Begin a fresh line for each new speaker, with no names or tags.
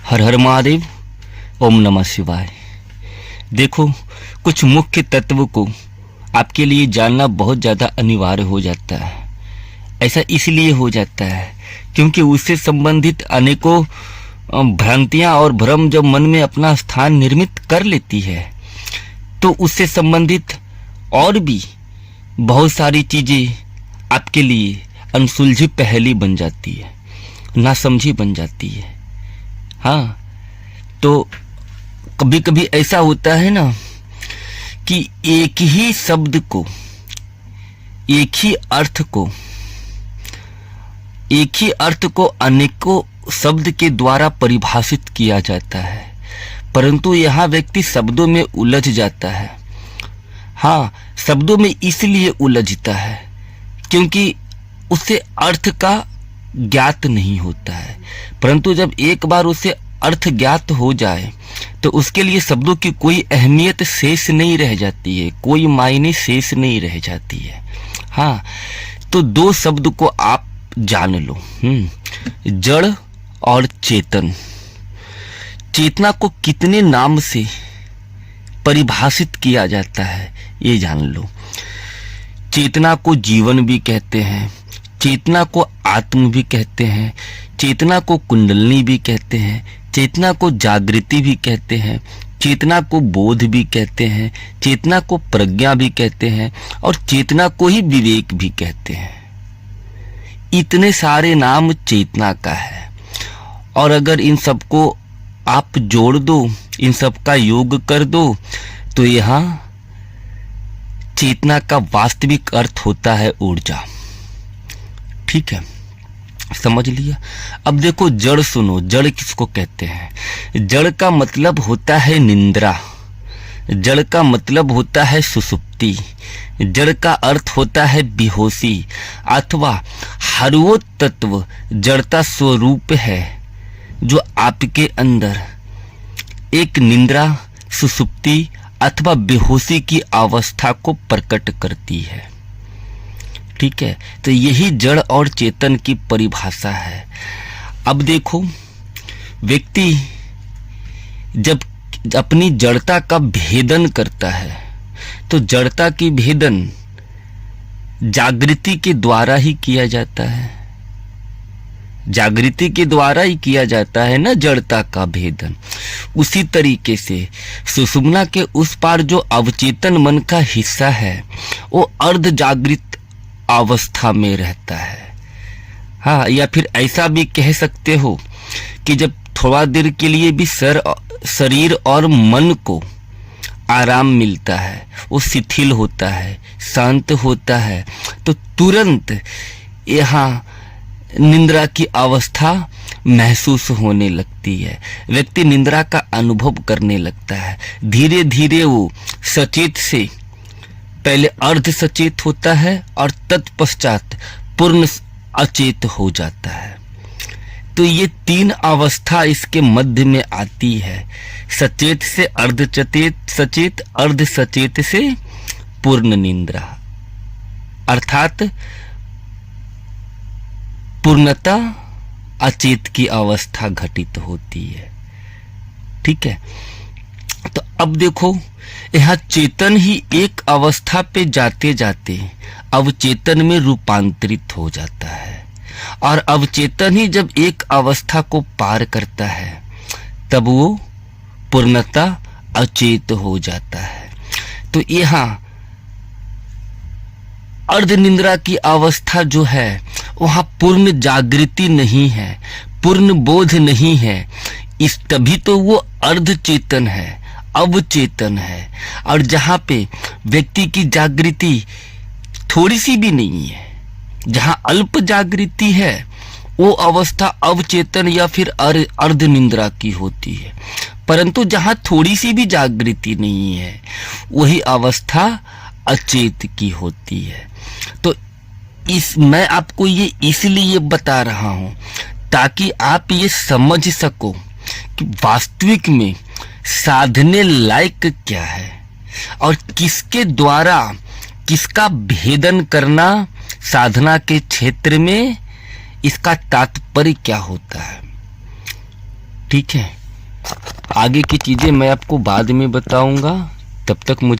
हर हर महादेव, ओम नमः शिवाय। देखो, कुछ मुख्य तत्व को आपके लिए जानना बहुत ज़्यादा अनिवार्य हो जाता है। ऐसा इसलिए हो जाता है क्योंकि उससे संबंधित अनेकों भ्रांतियां और भ्रम जब मन में अपना स्थान निर्मित कर लेती है तो उससे संबंधित और भी बहुत सारी चीज़ें आपके लिए अनसुलझी पहेली बन जाती है, नासमझी बन जाती है। हाँ, तो कभी कभी ऐसा होता है ना कि एक ही शब्द को, एक ही अर्थ को अनेकों शब्द के द्वारा परिभाषित किया जाता है, परंतु यहाँ व्यक्ति शब्दों में उलझ जाता है। हाँ, शब्दों में इसलिए उलझता है क्योंकि उसे अर्थ का ज्ञात नहीं होता है, परंतु जब एक बार उसे अर्थ ज्ञात हो जाए तो उसके लिए शब्दों की कोई अहमियत शेष नहीं रह जाती है, कोई मायने शेष नहीं रह जाती है। हाँ, तो दो शब्द को आप जान लो, जड़ और चेतन। चेतना को कितने नाम से परिभाषित किया जाता है ये जान लो। चेतना को जीवन भी कहते हैं, चेतना को आत्म भी कहते हैं, चेतना को कुंडलनी भी कहते हैं, चेतना को जागृति भी कहते हैं, चेतना को बोध भी कहते हैं, चेतना को प्रज्ञा भी कहते हैं और चेतना को ही विवेक भी कहते हैं। इतने सारे नाम चेतना का है और अगर इन सबको आप जोड़ दो, इन सब का योग कर दो तो यहाँ चेतना का वास्तविक अर्थ होता है ऊर्जा। ठीक है, समझ लिया। अब देखो, जड़ सुनो। जड़ किसको कहते हैं? जड़ का मतलब होता है निंद्रा, जड़ का मतलब होता है सुसुप्ति, जड़ का अर्थ होता है बेहोशी अथवा हर वो तत्व जड़ता स्वरूप है जो आपके अंदर एक निंद्रा, सुसुप्ति अथवा बेहोशी की अवस्था को प्रकट करती है। ठीक है, तो यही जड़ और चेतन की परिभाषा है। अब देखो, व्यक्ति जब अपनी जड़ता का भेदन करता है तो जड़ता की भेदन जागृति के द्वारा ही किया जाता है, जागृति के द्वारा ही किया जाता है ना जड़ता का भेदन। उसी तरीके से सुषुम्ना के उस पार जो अवचेतन मन का हिस्सा है वो अर्ध जागृत अवस्था में रहता है। हाँ, या फिर ऐसा भी कह सकते हो कि जब थोड़ा देर के लिए भी शरीर और मन को आराम मिलता है, वो शिथिल होता है, शांत होता है, तो तुरंत यहाँ निंद्रा की अवस्था महसूस होने लगती है। व्यक्ति निंद्रा का अनुभव करने लगता है। धीरे धीरे वो सचेत से पहले अर्ध सचेत होता है और तत्पश्चात पूर्ण अचेत हो जाता है। तो ये तीन अवस्था इसके मध्य में आती है, सचेत से अर्ध सचेत, अर्ध सचेत से पूर्ण निंद्रा, अर्थात पूर्णता अचेत की अवस्था घटित होती है। ठीक है, तो अब देखो, यहाँ चेतन ही एक अवस्था पे जाते जाते अवचेतन में रूपांतरित हो जाता है और अवचेतन ही जब एक अवस्था को पार करता है तब वो पूर्णता अचेत हो जाता है। तो यहाँ अर्ध निंद्रा की अवस्था जो है वहां पूर्ण जागृति नहीं है, पूर्ण बोध नहीं है, इस तभी तो वो अर्ध चेतन है, अवचेतन है। और जहां पे व्यक्ति की जागृति थोड़ी सी भी नहीं है, जहां अल्प जागृति है, वो अवस्था अवचेतन या फिर अर्ध निंद्रा की होती है। परंतु जहां थोड़ी सी भी जागृति नहीं है वही अवस्था अचेत की होती है। तो मैं आपको ये इसलिए बता रहा हूं ताकि आप ये समझ सको कि वास्तविक में साधने लायक क्या है और किसके द्वारा किसका भेदन करना साधना के क्षेत्र में इसका तात्पर्य क्या होता है। ठीक है। आगे की चीज़ें मैं आपको बाद में बताऊंगा। तब तक मुझे